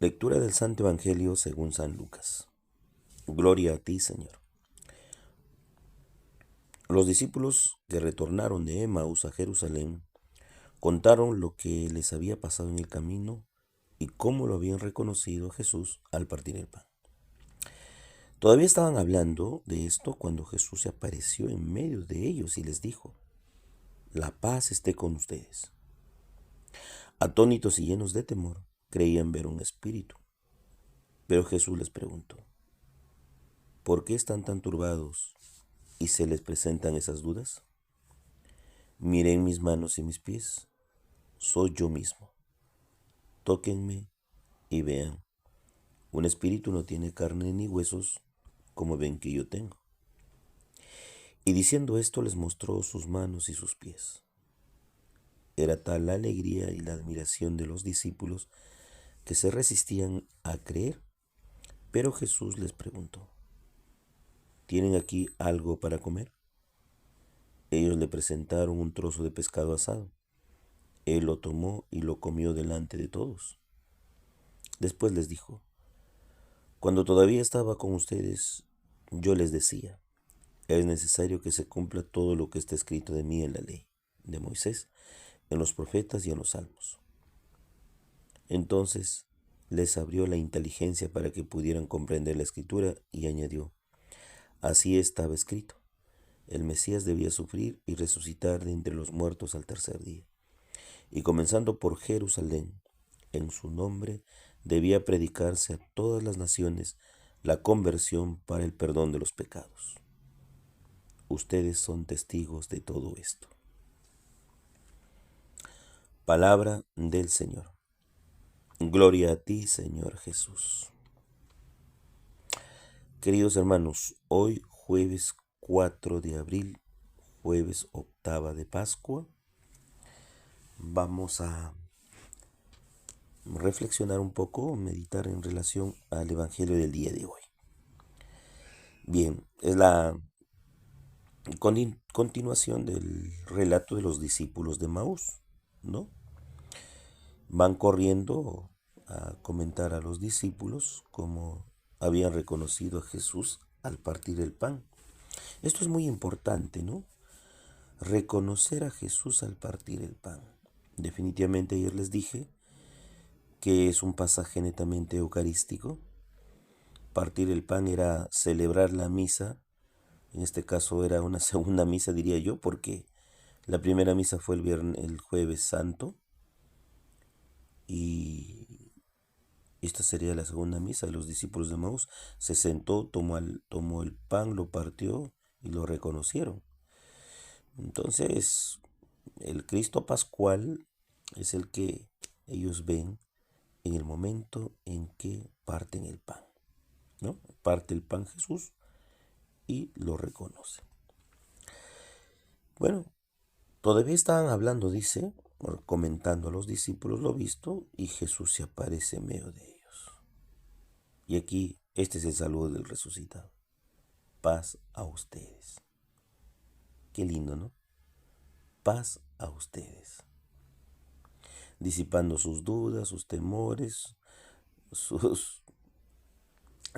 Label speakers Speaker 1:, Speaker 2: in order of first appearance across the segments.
Speaker 1: Lectura del Santo Evangelio según San Lucas. Gloria a ti, Señor. Los discípulos que retornaron de Emaús a Jerusalén contaron lo que les había pasado en el camino y cómo lo habían reconocido a Jesús al partir el pan. Todavía estaban hablando de esto cuando Jesús se apareció en medio de ellos y les dijo: La paz esté con ustedes. Atónitos y llenos de temor, creían ver un espíritu. Pero Jesús les preguntó: ¿Por qué están tan turbados y se les presentan esas dudas? Miren mis manos y mis pies, soy yo mismo. Tóquenme y vean. Un espíritu no tiene carne ni huesos, como ven que yo tengo. Y diciendo esto les mostró sus manos y sus pies. Era tal la alegría y la admiración de los discípulos que se resistían a creer. Pero Jesús les preguntó: ¿Tienen aquí algo para comer? Ellos le presentaron un trozo de pescado asado. Él lo tomó y lo comió delante de todos. Después les dijo: Cuando todavía estaba con ustedes, yo les decía: es necesario que se cumpla todo lo que está escrito de mí en la ley de Moisés, en los profetas y en los salmos. Entonces les abrió la inteligencia para que pudieran comprender la escritura y añadió: así estaba escrito. El Mesías debía sufrir y resucitar de entre los muertos al tercer día. Y comenzando por Jerusalén, en su nombre debía predicarse a todas las naciones la conversión para el perdón de los pecados. Ustedes son testigos de todo esto. Palabra del Señor. Gloria a ti, Señor Jesús. Queridos hermanos, hoy jueves 4 de abril, jueves octava de Pascua, vamos a reflexionar un poco, meditar en relación al Evangelio del día de hoy. Bien, es la continuación del relato de los discípulos de Maús, ¿no? Van corriendo a comentar a los discípulos cómo habían reconocido a Jesús al partir el pan. Esto es muy importante, ¿no? Reconocer a Jesús al partir el pan. Definitivamente ayer les dije que es un pasaje netamente eucarístico. Partir el pan era celebrar la misa. En este caso era una segunda misa, diría yo, porque la primera misa fue el jueves santo y esta sería la segunda misa de los discípulos de Maús. Se sentó, tomó el pan, lo partió y lo reconocieron. Entonces, el Cristo Pascual es el que ellos ven en el momento en que parten el pan, ¿no? Parte el pan Jesús y lo reconoce. Bueno, todavía estaban hablando, dice, comentando a los discípulos lo visto, y Jesús se aparece en medio de ellos. Y aquí, este es el saludo del resucitado. Paz a ustedes. Qué lindo, ¿no? Paz a ustedes. Disipando sus dudas, sus temores, sus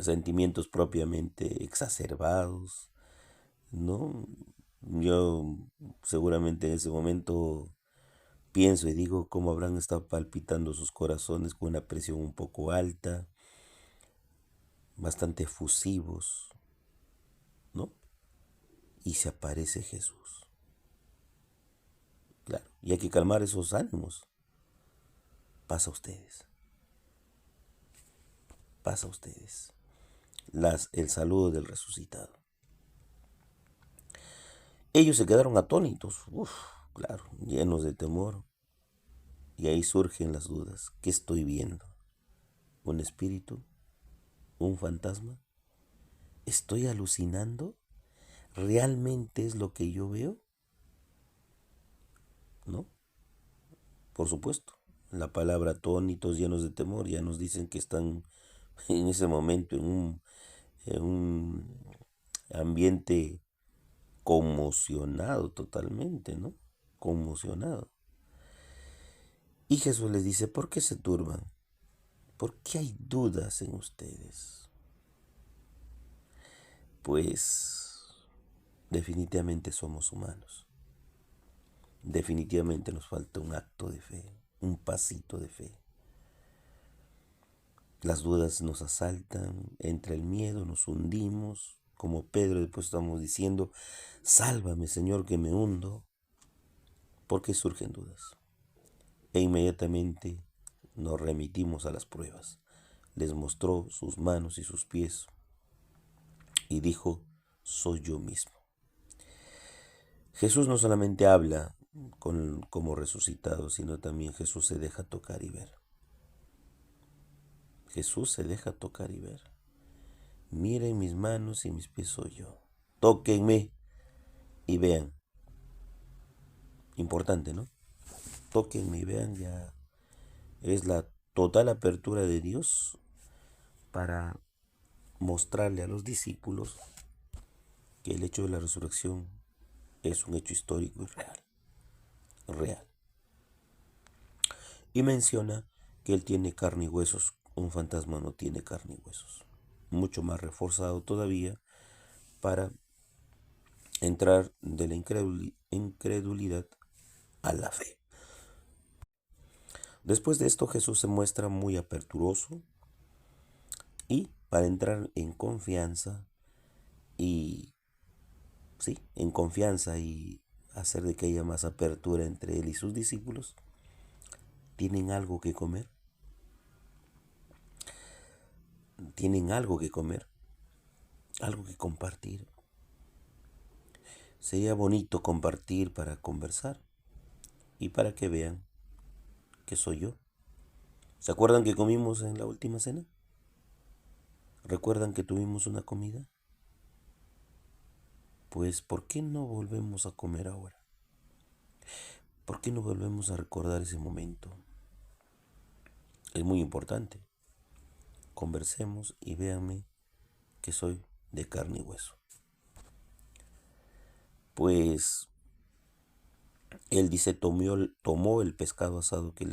Speaker 1: sentimientos propiamente exacerbados, ¿no? Yo seguramente en ese momento pienso y digo cómo habrán estado palpitando sus corazones con una presión un poco alta, bastante efusivos, ¿no? Y se aparece Jesús. Claro, y hay que calmar esos ánimos. Pasa a ustedes. Pasa a ustedes. El saludo del resucitado. Ellos se quedaron atónitos, claro, llenos de temor. Y ahí surgen las dudas. ¿Qué estoy viendo? ¿Un espíritu? ¿Un fantasma? ¿Estoy alucinando? ¿Realmente es lo que yo veo? ¿No? Por supuesto. La palabra atónitos, llenos de temor, ya nos dicen que están en ese momento en un ambiente conmocionado totalmente, ¿no? Conmocionado. Y Jesús les dice: ¿por qué se turban? ¿Por qué hay dudas en ustedes? Pues definitivamente somos humanos. Definitivamente nos falta un acto de fe, un pasito de fe. Las dudas nos asaltan, entra el miedo, nos hundimos. Como Pedro después estamos diciendo, sálvame Señor que me hundo, porque surgen dudas. E inmediatamente nos remitimos a las pruebas. Les mostró sus manos y sus pies y dijo, soy yo mismo. Jesús no solamente habla como resucitado, sino también Jesús se deja tocar y ver. Jesús se deja tocar y ver. Miren mis manos y mis pies soy yo. Tóquenme y vean. Importante, ¿no? Tóquenme y vean, ya es la total apertura de Dios para mostrarle a los discípulos que el hecho de la resurrección es un hecho histórico y real. Real. Y menciona que Él tiene carne y huesos. Un fantasma no tiene carne y huesos. Mucho más reforzado todavía para entrar de la incredulidad a la fe. Después de esto Jesús se muestra muy aperturoso y para entrar en confianza y sí, en confianza y hacer de que haya más apertura entre Él y sus discípulos, ¿tienen algo que comer? ¿Tienen algo que comer? ¿Algo que compartir? Sería bonito compartir para conversar y para que vean que soy yo. ¿Se acuerdan que comimos en la última cena? ¿Recuerdan que tuvimos una comida? Pues, ¿por qué no volvemos a comer ahora? ¿Por qué no volvemos a recordar ese momento? Es muy importante. Conversemos y véanme que soy de carne y hueso. Pues él dice, tomó el pescado asado que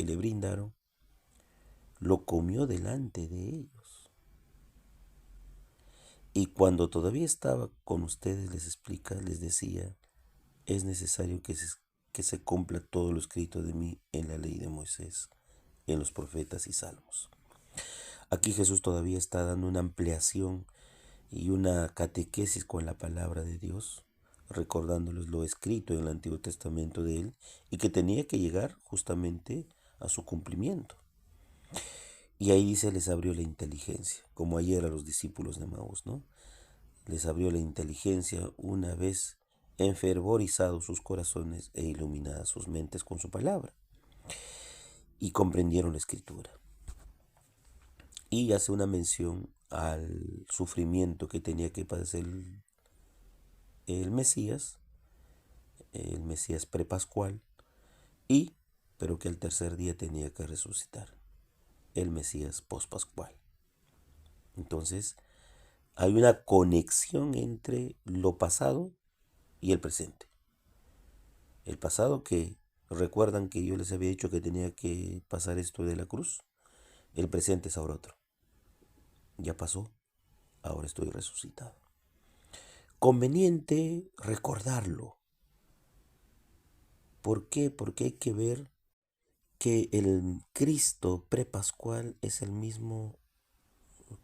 Speaker 1: le brindaron, lo comió delante de ellos. Y cuando todavía estaba con ustedes les explica, les decía, es necesario que se cumpla todo lo escrito de mí en la ley de Moisés, en los profetas y salmos. Aquí Jesús todavía está dando una ampliación y una catequesis con la palabra de Dios, recordándoles lo escrito en el Antiguo Testamento de él y que tenía que llegar justamente a su cumplimiento. Y ahí dice, les abrió la inteligencia, como ayer a los discípulos de Maús, ¿no? Les abrió la inteligencia una vez enfervorizados sus corazones e iluminadas sus mentes con su palabra. Y comprendieron la escritura. Y hace una mención al sufrimiento que tenía que padecer el Mesías prepascual, pero que al tercer día tenía que resucitar, el Mesías pospascual. Entonces, hay una conexión entre lo pasado y el presente. El pasado que recuerdan que yo les había dicho que tenía que pasar esto de la cruz. El presente es ahora otro. Ya pasó, ahora estoy resucitado. Conveniente recordarlo. ¿Por qué? Porque hay que ver que el Cristo prepascual es el mismo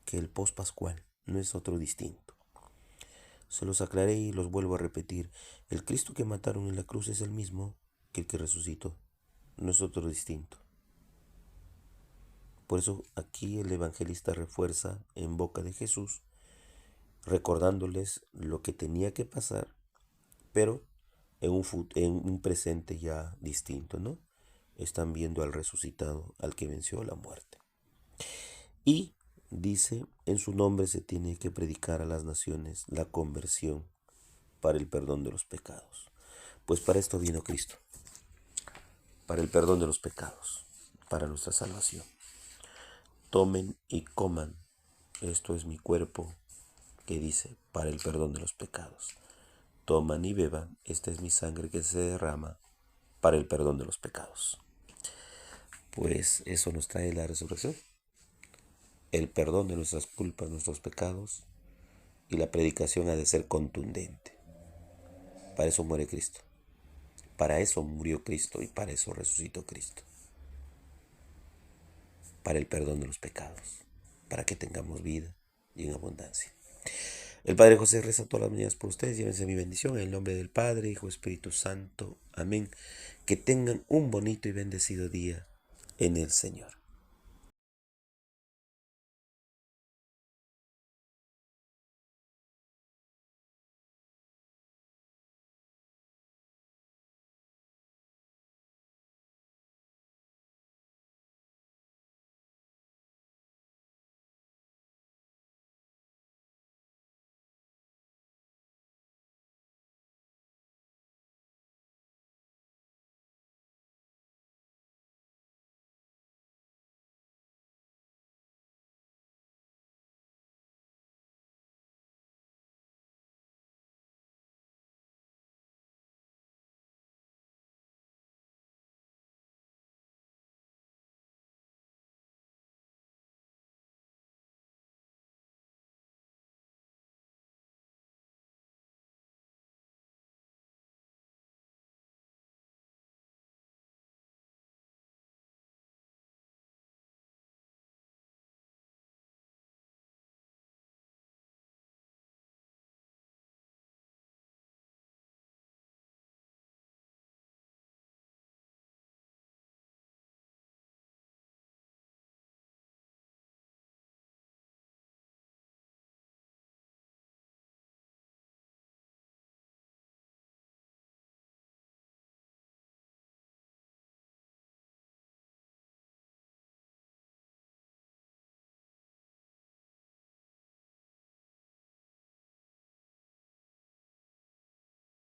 Speaker 1: que el pospascual, no es otro distinto. Se los aclaré y los vuelvo a repetir. El Cristo que mataron en la cruz es el mismo que el que resucitó, no es otro distinto. Por eso aquí el evangelista refuerza en boca de Jesús, recordándoles lo que tenía que pasar, pero en un presente ya distinto, ¿no? Están viendo al resucitado, al que venció la muerte. Y dice, en su nombre se tiene que predicar a las naciones la conversión para el perdón de los pecados. Pues para esto vino Cristo, para el perdón de los pecados, para nuestra salvación. Tomen y coman, esto es mi cuerpo, que dice, para el perdón de los pecados. Toman y beban, esta es mi sangre que se derrama para el perdón de los pecados. pues eso nos trae la resurrección, el perdón de nuestras culpas, nuestros pecados, y la predicación ha de ser contundente. Para eso muere Cristo, para eso murió Cristo y para eso resucitó Cristo, para el perdón de los pecados, para que tengamos vida y en abundancia. El Padre José reza todas las mañanas por ustedes. Llévense mi bendición en el nombre del Padre, Hijo, Espíritu Santo. Amén. Que tengan un bonito y bendecido día en el Señor.